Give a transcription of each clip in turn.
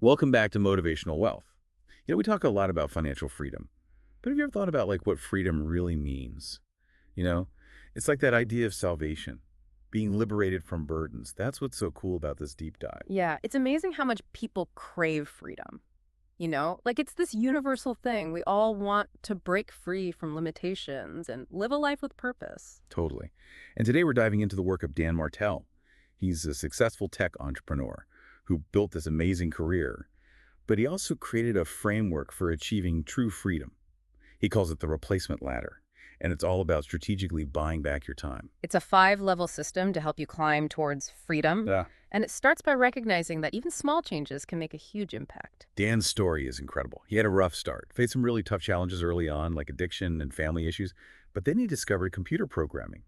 Welcome back to Motivational Wealth. We talk a lot about financial freedom, but have you ever thought about what freedom really means? You know, it's like that idea of salvation, being liberated from burdens. That's what's so cool about this deep dive. Yeah, it's amazing how much people crave freedom. Like it's this universal thing. We all want to break free from limitations and live a life with purpose. Totally. And today we're diving into the work of Dan Martell. He's a successful tech entrepreneur who built this amazing career, but he also created a framework for achieving true freedom. He calls it the replacement ladder, and it's all about strategically buying back your time. It's a five-level system to help you climb towards freedom. Yeah. And it starts by recognizing that even small changes can make a huge impact. Dan's story is incredible. He had a rough start, faced some really tough challenges early on, like addiction and family issues, but then he discovered computer programming.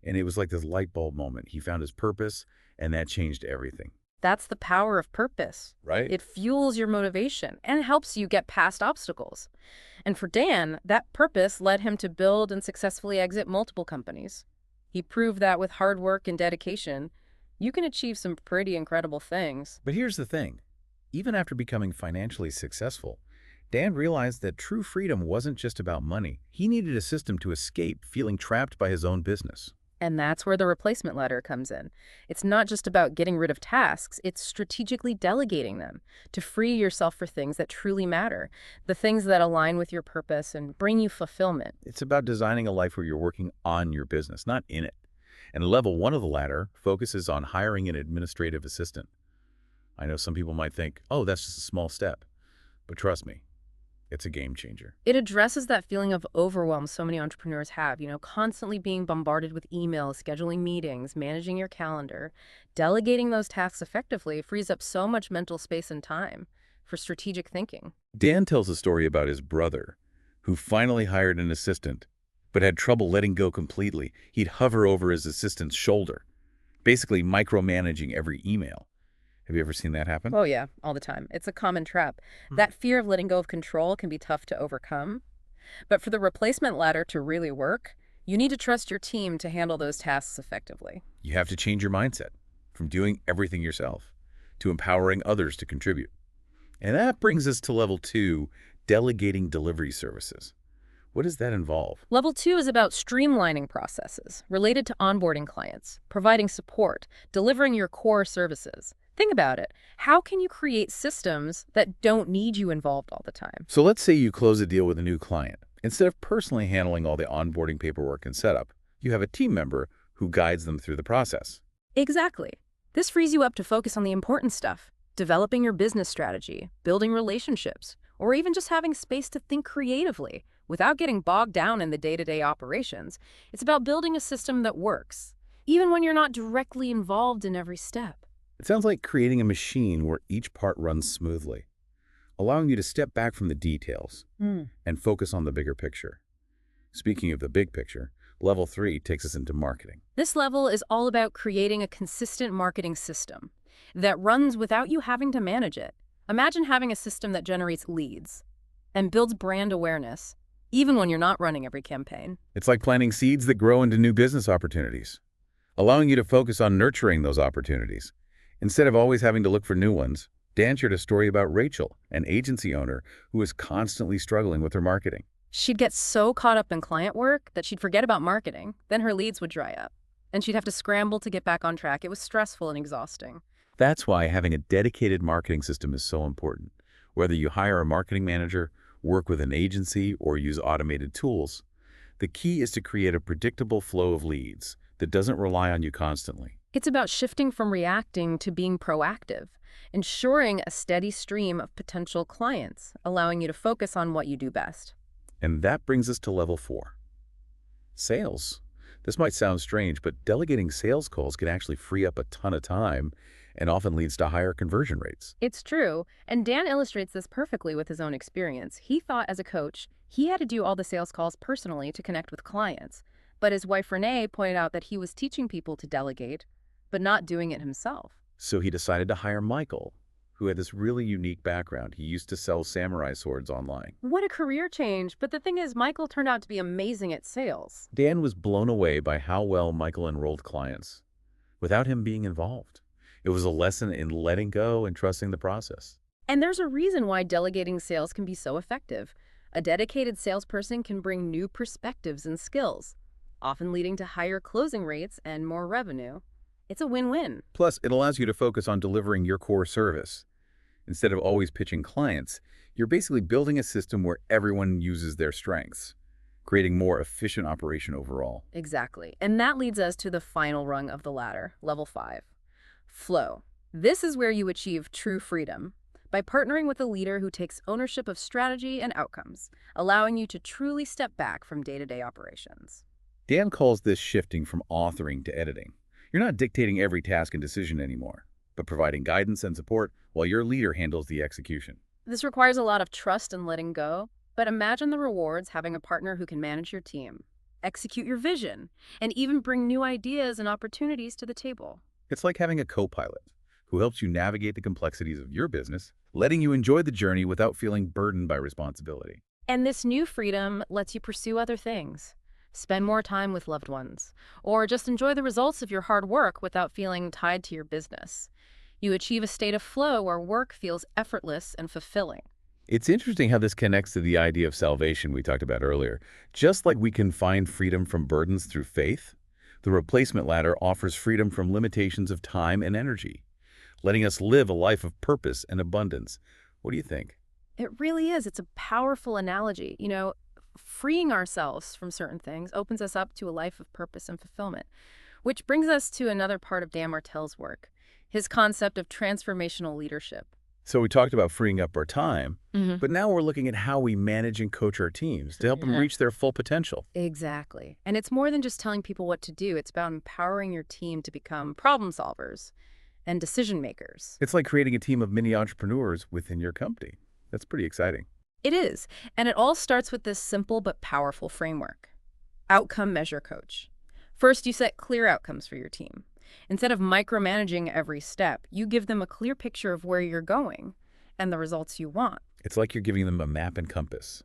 And it was like this light bulb moment. He found his purpose, and that changed everything. That's the power of purpose. Right? It fuels your motivation and helps you get past obstacles. And for Dan, that purpose led him to build and successfully exit multiple companies. He proved that with hard work and dedication, you can achieve some pretty incredible things. But here's the thing. Even after becoming financially successful, Dan realized that true freedom wasn't just about money. He needed a system to escape feeling trapped by his own business. And that's where the replacement ladder comes in. It's not just about getting rid of tasks, it's strategically delegating them to free yourself for things that truly matter, the things that align with your purpose and bring you fulfillment. It's about designing a life where you're working on your business, not in it. And level one of the ladder focuses on hiring an administrative assistant. I know some people might think, oh, that's just a small step. But trust me, it's a game changer. It addresses that feeling of overwhelm so many entrepreneurs have, constantly being bombarded with emails, scheduling meetings, managing your calendar. Delegating those tasks effectively frees up so much mental space and time for strategic thinking. Dan tells a story about his brother, who finally hired an assistant, but had trouble letting go completely. He'd hover over his assistant's shoulder, basically micromanaging every email. Have you ever seen that happen? Oh, yeah, all the time. It's a common trap. That fear of letting go of control can be tough to overcome. But for the replacement ladder to really work, you need to trust your team to handle those tasks effectively. You have to change your mindset from doing everything yourself to empowering others to contribute. And that brings us to level two, delegating delivery services. What does that involve? Level 2 is about streamlining processes related to onboarding clients, providing support, delivering your core services. Think about it. How can you create systems that don't need you involved all the time? So let's say you close a deal with a new client. Instead of personally handling all the onboarding paperwork and setup, you have a team member who guides them through the process. Exactly. This frees you up to focus on the important stuff, developing your business strategy, building relationships, or even just having space to think creatively without getting bogged down in the day-to-day operations. It's about building a system that works, even when you're not directly involved in every step. It sounds like creating a machine where each part runs smoothly, allowing you to step back from the details and focus on the bigger picture. Speaking of the big picture, level three takes us into marketing. This level is all about creating a consistent marketing system that runs without you having to manage it. Imagine having a system that generates leads and builds brand awareness, even when you're not running every campaign. It's like planting seeds that grow into new business opportunities, allowing you to focus on nurturing those opportunities. Instead of always having to look for new ones, Dan shared a story about Rachel, an agency owner who was constantly struggling with her marketing. She'd get so caught up in client work that she'd forget about marketing. Then her leads would dry up, and she'd have to scramble to get back on track. It was stressful and exhausting. That's why having a dedicated marketing system is so important. Whether you hire a marketing manager, work with an agency, or use automated tools, the key is to create a predictable flow of leads that doesn't rely on you constantly. It's about shifting from reacting to being proactive, ensuring a steady stream of potential clients, allowing you to focus on what you do best. And that brings us to level four, sales. This might sound strange, but delegating sales calls can actually free up a ton of time and often leads to higher conversion rates. It's true, and Dan illustrates this perfectly with his own experience. He thought as a coach, he had to do all the sales calls personally to connect with clients. But his wife Renee pointed out that he was teaching people to delegate, but not doing it himself. So he decided to hire Michael, who had this really unique background. He used to sell samurai swords online. What a career change, but the thing is, Michael turned out to be amazing at sales. Dan was blown away by how well Michael enrolled clients without him being involved. It was a lesson in letting go and trusting the process. And there's a reason why delegating sales can be so effective. A dedicated salesperson can bring new perspectives and skills, often leading to higher closing rates and more revenue. It's a win-win. Plus, it allows you to focus on delivering your core service. Instead of always pitching clients, you're basically building a system where everyone uses their strengths, creating more efficient operation overall. Exactly. And that leads us to the final rung of the ladder, level 5. Flow. This is where you achieve true freedom by partnering with a leader who takes ownership of strategy and outcomes, allowing you to truly step back from day-to-day operations. Dan calls this shifting from authoring to editing. You're not dictating every task and decision anymore, but providing guidance and support while your leader handles the execution. This requires a lot of trust and letting go, but imagine the rewards having a partner who can manage your team, execute your vision, and even bring new ideas and opportunities to the table. It's like having a co-pilot who helps you navigate the complexities of your business, letting you enjoy the journey without feeling burdened by responsibility. And this new freedom lets you pursue other things, spend more time with loved ones, or just enjoy the results of your hard work without feeling tied to your business. You achieve a state of flow where work feels effortless and fulfilling. It's interesting how this connects to the idea of salvation we talked about earlier. Just like we can find freedom from burdens through faith, the replacement ladder offers freedom from limitations of time and energy, letting us live a life of purpose and abundance. What do you think? It really is. It's a powerful analogy. Freeing ourselves from certain things opens us up to a life of purpose and fulfillment, which brings us to another part of Dan Martell's work, his concept of transformational leadership. So we talked about freeing up our time, Hmm. but now we're looking at how we manage and coach our teams to help them Yeah. reach their full potential. Exactly. And it's more than just telling people what to do. It's about empowering your team to become problem solvers and decision makers. It's like creating a team of mini entrepreneurs within your company. That's pretty exciting. It is. And it all starts with this simple but powerful framework. Outcome measure coach. First, you set clear outcomes for your team. Instead of micromanaging every step, you give them a clear picture of where you're going and the results you want. It's like you're giving them a map and compass.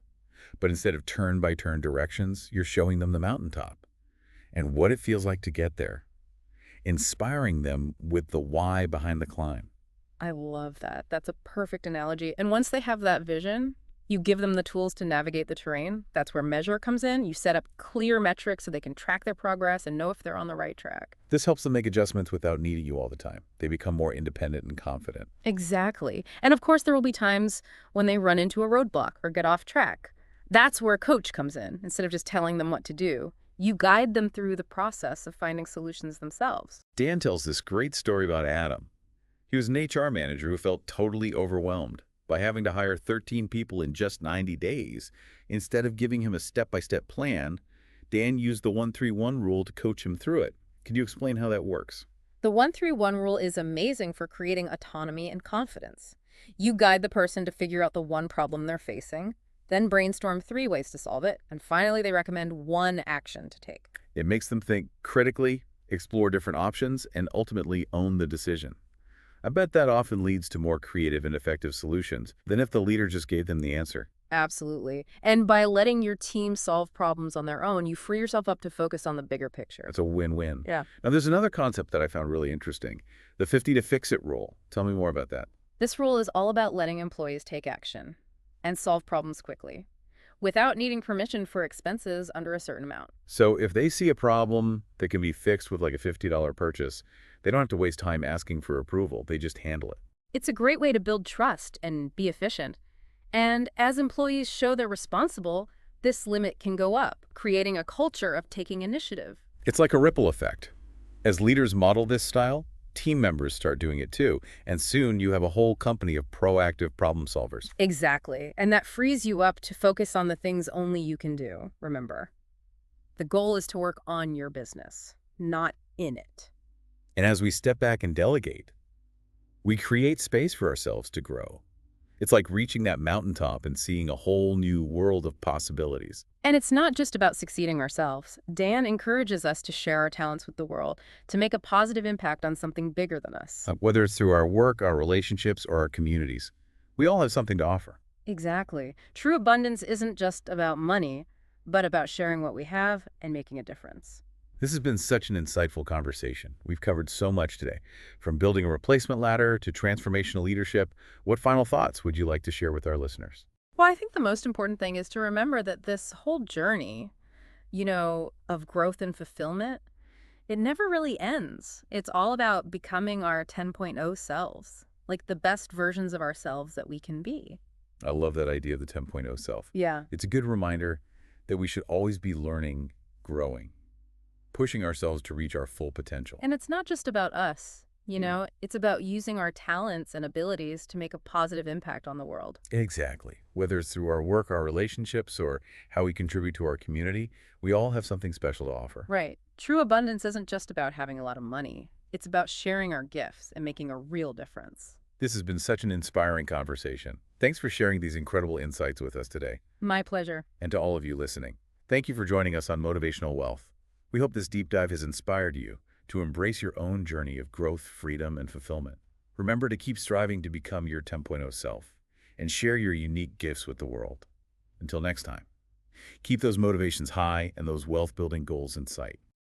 But instead of turn-by-turn directions, you're showing them the mountaintop and what it feels like to get there, inspiring them with the why behind the climb. I love that. That's a perfect analogy. And once they have that vision, you give them the tools to navigate the terrain. That's where measure comes in. You set up clear metrics so they can track their progress and know if they're on the right track. This helps them make adjustments without needing you all the time. They become more independent and confident. Exactly. And of course, there will be times when they run into a roadblock or get off track. That's where coach comes in. Instead of just telling them what to do, you guide them through the process of finding solutions themselves. Dan tells this great story about Adam. He was an HR manager who felt totally overwhelmed by having to hire 13 people in just 90 days. Instead of giving him a step-by-step plan, Dan used the 1-3-1 rule to coach him through it. Can you explain how that works? The 1-3-1 rule is amazing for creating autonomy and confidence. You guide the person to figure out the one problem they're facing, then brainstorm 3 ways to solve it, and finally they recommend one action to take. It makes them think critically, explore different options, and ultimately own the decision. I bet that often leads to more creative and effective solutions than if the leader just gave them the answer. Absolutely. And by letting your team solve problems on their own, you free yourself up to focus on the bigger picture. It's a win-win. Yeah. Now, there's another concept that I found really interesting, the 50 to fix it rule. Tell me more about that. This rule is all about letting employees take action and solve problems quickly, without needing permission for expenses under a certain amount. So if they see a problem that can be fixed with like a $50 purchase, they don't have to waste time asking for approval. They just handle it. It's a great way to build trust and be efficient. And as employees show they're responsible, this limit can go up, creating a culture of taking initiative. It's like a ripple effect. As leaders model this style, team members start doing it too, and soon you have a whole company of proactive problem solvers. Exactly. And that frees you up to focus on the things only you can do, remember. The goal is to work on your business, not in it. And as we step back and delegate, we create space for ourselves to grow. It's like reaching that mountaintop and seeing a whole new world of possibilities. And it's not just about succeeding ourselves. Dan encourages us to share our talents with the world, to make a positive impact on something bigger than us. Whether it's through our work, our relationships, or our communities, we all have something to offer. Exactly. True abundance isn't just about money, but about sharing what we have and making a difference. This has been such an insightful conversation. We've covered so much today, from building a replacement ladder to transformational leadership. What final thoughts would you like to share with our listeners? Well, I think the most important thing is to remember that this whole journey, of growth and fulfillment, it never really ends. It's all about becoming our 10.0 selves, like the best versions of ourselves that we can be. I love that idea of the 10.0 self. Yeah. It's a good reminder that we should always be learning, growing, pushing ourselves to reach our full potential. And it's not just about us, it's about using our talents and abilities to make a positive impact on the world. Exactly. Whether it's through our work, our relationships, or how we contribute to our community, we all have something special to offer. Right. True abundance isn't just about having a lot of money. It's about sharing our gifts and making a real difference. This has been such an inspiring conversation. Thanks for sharing these incredible insights with us today. My pleasure. And to all of you listening, thank you for joining us on Motivational Wealth. We hope this deep dive has inspired you to embrace your own journey of growth, freedom, and fulfillment. Remember to keep striving to become your 10.0 self and share your unique gifts with the world. Until next time, keep those motivations high and those wealth-building goals in sight.